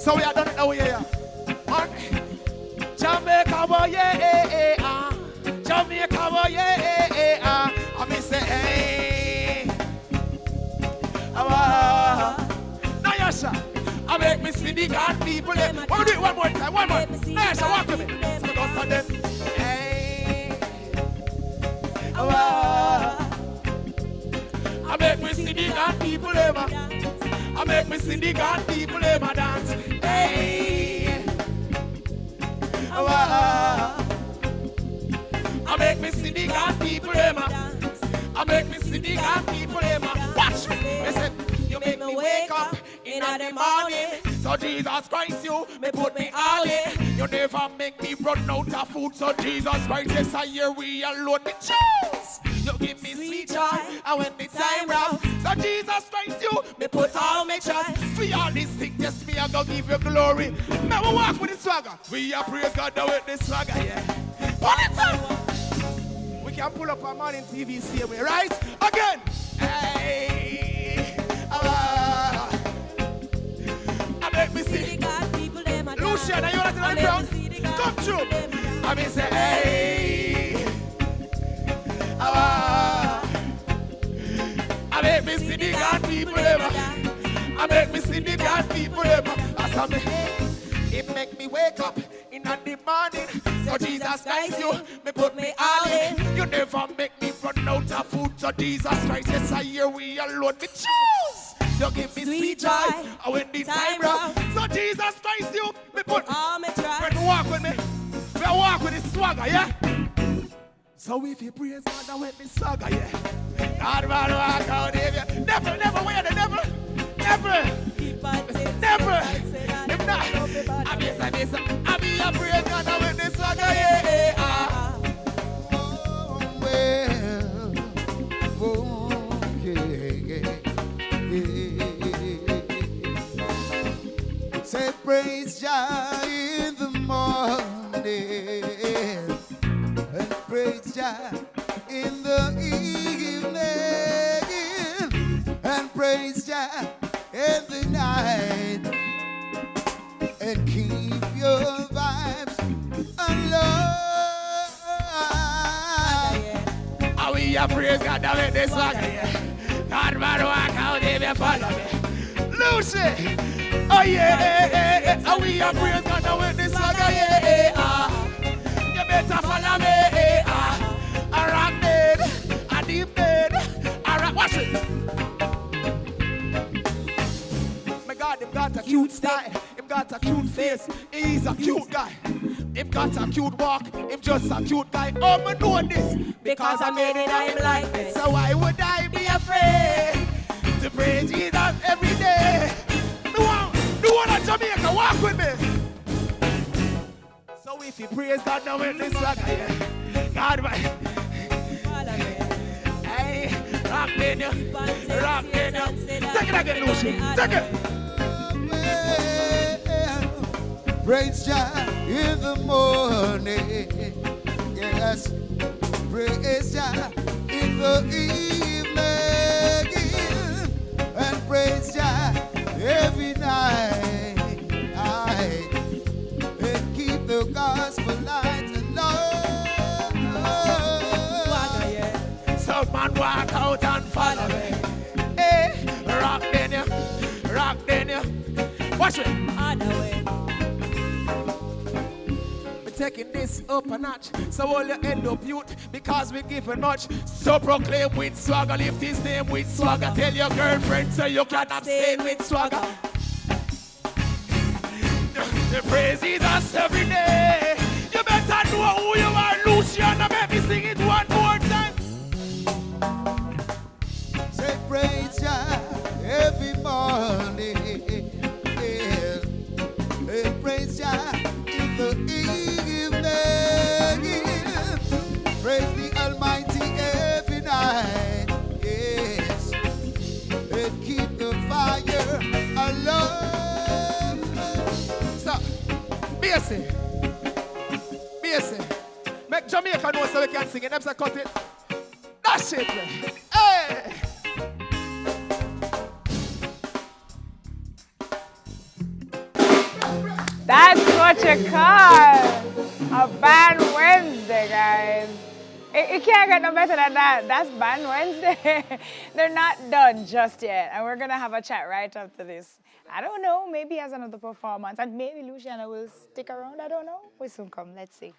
So we are done it now, yeah. Man, Jamaica boy, yeah, Jamaica boy, yeah, I me say, hey, now Yasha, I make me see the God people. Let me do it one more time, one more. Now Yasha, walk with me. So we go to them. Hey, I make me see the God people ever. I make me see the God people ever dance. Hey, I make me see the God people ever. I make me see the God people ever. Watch me. Listen, you make me wake up in the morning. So Jesus Christ, you me put me all in. You never make me run out of food. So Jesus Christ, yes, I hear we alone me choose. You give me sweet joy, and when the time round. So Jesus Christ, you me put all my trust. For all this thing, yes, me I go give you glory. Now we walk with the swagger. We are praise God now with the swagger, yeah. Pull it up. We can pull up our morning TV same way, right? Again. Hey, I make me see. Luciano, you want to run down? Come through. I mean say, hey. I make me see the God people ever. I make me see the God people ever. It make me wake up in the morning. So Jesus Christ, you me put me all in. You never make me run out of food. So Jesus Christ, yes, I hear we alone me choose. You give me sweet joy, and when the time round. So Jesus Christ, you me put all my trust. When you walk with me, we walk with the swagger, yeah. So if you praise God, I went me swagger, yeah. God man walk out here. Never, never wear the devil. Never. Never. If not, I be a praise God, I went me swagger, yeah. Say praise Jah in the morning and praise Jah in the evening and praise Jah in the night and keep your vibes alive. Oh, we are praise God now with this swagger, yeah. God man walk out here, me follow me. Lucy. Oh yeah, oh we are praise God now with this swagger, yeah. You better follow me, a rock dead, a deep dead, a rock. Watch it. My God, him got a cute style, him got a cute face. He's a cute guy. Him got a cute walk, him just a cute guy. Oh, me know this because I made it. I'm like this. So why would I be afraid to praise Jesus every day? Do one at Jamaica, walk with me. So if you praise God now in this swagger, yeah. God, man. Hey, rock in you, rock in you. Take it again, Lucy, take it. Praise Jah in the morning, yes. Praise Jah in the evening, and praise Jah every night, and keep the gospel light alive. So man walk out and follow me. Hey, rock in you, rock in you. Watch it. We're taking this up a notch, so all you end up youth, because we're giving much. So proclaim with swagger, lift his name with swagger. Tell your girlfriend so you can abstain with swagger. The praise Jesus every day. You better know who you are, Luciano. Let me sing it one more time. Say praise Jah every morning, and praise Jah in the evening. Praise the Almighty every night, yes, and keep the fire alive. Stop. BSC. Make Jamaica know so we can sing it. Them say cut it. That's it. Hey. what you call a Band Wednesday, guys. It can't get no better than that. That's Band Wednesday. They're not done just yet. And we're going to have a chat right after this. I don't know. Maybe as another performance. And maybe Luciano will stick around. I don't know. We'll soon come. Let's see.